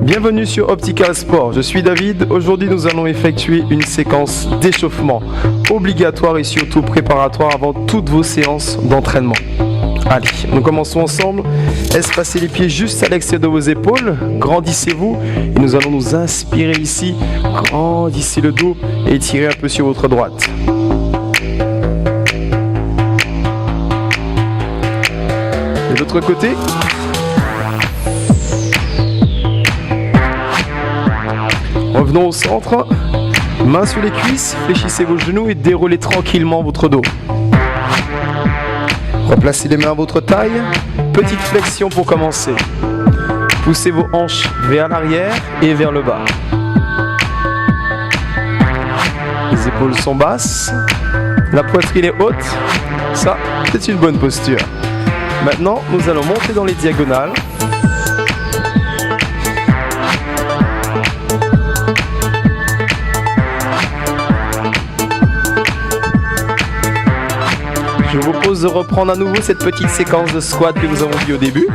Bienvenue sur Optical Sport, je suis David. Aujourd'hui nous allons effectuer une séquence d'échauffement obligatoire et surtout préparatoire avant toutes vos séances d'entraînement. Allez, nous commençons ensemble. Espacez les pieds juste à l'extérieur de vos épaules, grandissez-vous et nous allons nous inspirer ici. Grandissez le dos et étirez un peu sur votre droite. De l'autre côté. Revenons au centre, mains sur les cuisses, fléchissez vos genoux et déroulez tranquillement votre dos. Replacez les mains à votre taille, petite flexion pour commencer. Poussez vos hanches vers l'arrière et vers le bas. Les épaules sont basses, la poitrine est haute, ça c'est une bonne posture. Maintenant nous allons monter dans les diagonales. Je vous propose de reprendre à nouveau cette petite séquence de squat que nous avons vue au début.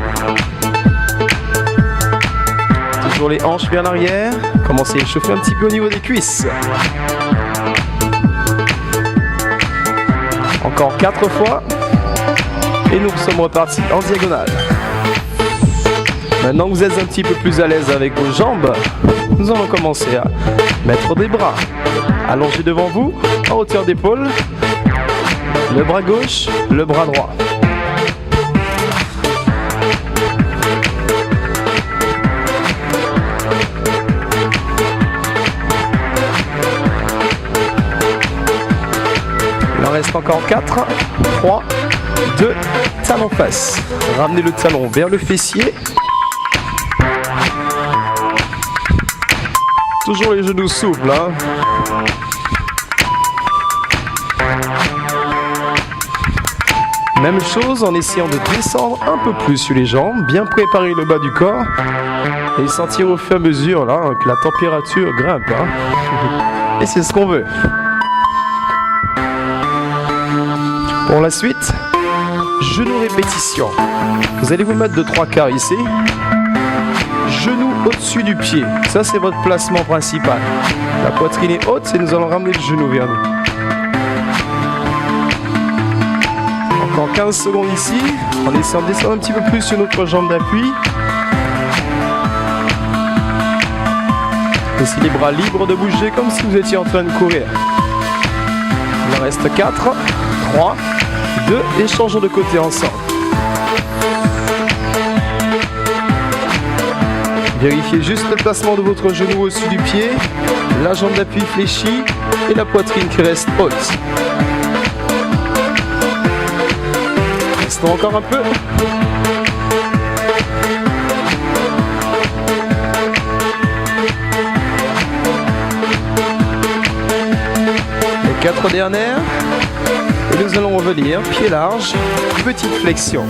Toujours les hanches vers l'arrière. Commencez à échauffer un petit peu au niveau des cuisses. Encore 4 fois. Et nous sommes repartis en diagonale. Maintenant que vous êtes un petit peu plus à l'aise avec vos jambes, nous allons commencer à mettre des bras allongés devant vous, en hauteur d'épaule. Le bras gauche, le bras droit. Il en reste encore 4, 3, 2, talon face. Ramenez le talon vers le fessier. Toujours les genoux souples, hein. Même chose en essayant de descendre un peu plus sur les jambes, bien préparer le bas du corps et sentir au fur et à mesure là, que la température grimpe. Hein. Et c'est ce qu'on veut. Pour la suite, genoux répétition. Vous allez vous mettre de 3 quarts ici. Genoux au-dessus du pied. Ça c'est votre placement principal. La poitrine est haute et nous allons ramener le genou vers nous. Encore 15 secondes ici, en essayant de descendre un petit peu plus sur notre jambe d'appui. Laissez les bras libres de bouger comme si vous étiez en train de courir. Il en reste 4, 3, 2 et changeons de côté ensemble. Vérifiez juste le placement de votre genou au-dessus du pied, la jambe d'appui fléchie et la poitrine qui reste haute. Restons encore un peu. Les 4 dernières. Et nous allons revenir, pied large, petite flexion.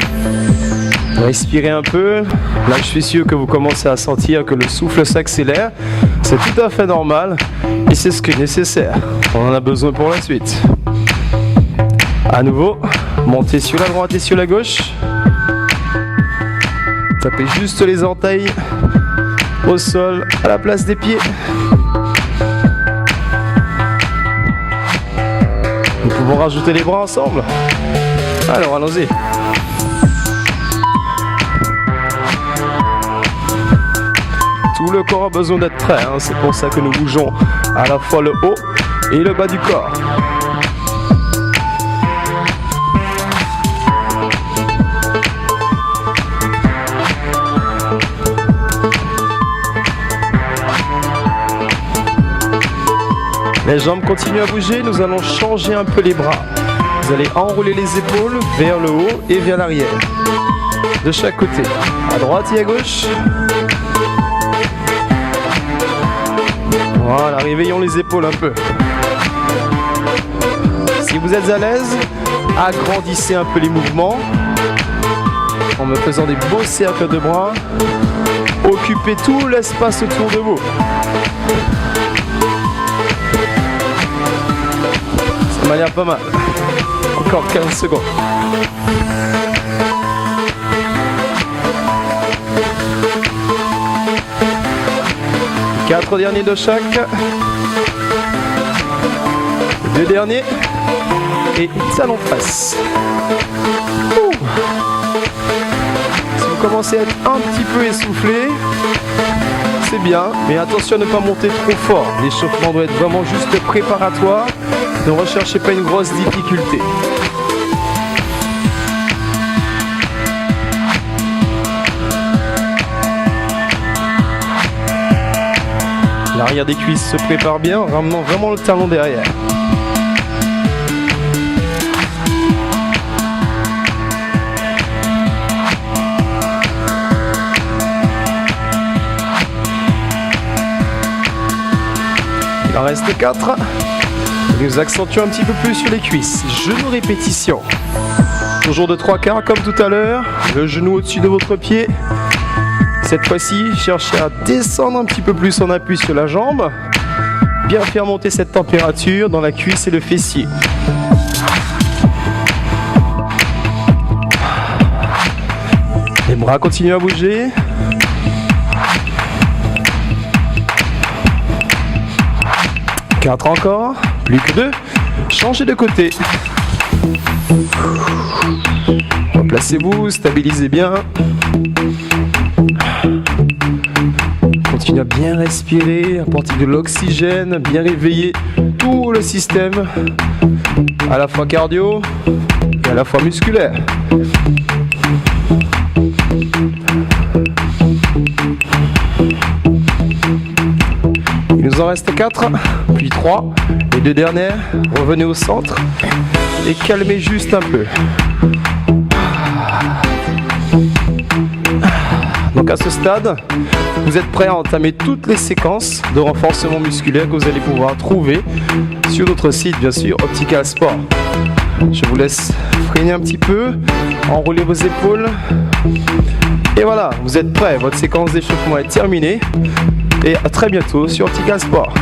Respirez un peu. Là, je suis sûr que vous commencez à sentir que le souffle s'accélère. C'est tout à fait normal et c'est ce qui est nécessaire. On en a besoin pour la suite. À nouveau, montez sur la droite et sur la gauche. Tapez juste les orteils au sol à la place des pieds. Nous pouvons rajouter les bras ensemble. Alors, allons-y. Tout le corps a besoin d'être prêt, hein. C'est pour ça que nous bougeons à la fois le haut et le bas du corps. Les jambes continuent à bouger, nous allons changer un peu les bras. Vous allez enrouler les épaules vers le haut et vers l'arrière. De chaque côté, à droite et à gauche. Voilà, réveillons les épaules un peu. Si vous êtes à l'aise, agrandissez un peu les mouvements en me faisant des beaux cercles de bras. Occupez tout l'espace autour de vous. Ça m'a l'air pas mal. Encore 15 secondes. 4 derniers de chaque. 2 derniers. Et talon presse. Si vous commencez à être un petit peu essoufflé, c'est bien, mais attention à ne pas monter trop fort. L'échauffement doit être vraiment juste préparatoire. Ne recherchez pas une grosse difficulté. L'arrière des cuisses se prépare bien, en ramenant vraiment le talon derrière. Il en reste 4. Nous accentuons un petit peu plus sur les cuisses. Genou répétition. Toujours de 3/4 comme tout à l'heure. Le genou au-dessus de votre pied. Cette fois-ci, cherchez à descendre un petit peu plus en appui sur la jambe. Bien faire monter cette température dans la cuisse et le fessier. Les bras continuent à bouger. Quatre encore, plus que 2. Changez de côté. Replacez-vous, stabilisez bien. Continuez à bien respirer, apporter de l'oxygène, bien réveiller tout le système, à la fois cardio et à la fois musculaire. Il nous en reste 4, puis 3. Les 2 dernières, revenez au centre et calmez juste un peu. Donc à ce stade, vous êtes prêt à entamer toutes les séquences de renforcement musculaire que vous allez pouvoir trouver sur notre site, bien sûr, Optical Sport. Je vous laisse freiner un petit peu, enrouler vos épaules. Et voilà, vous êtes prêts, votre séquence d'échauffement est terminée. Et à très bientôt sur Optical Sport.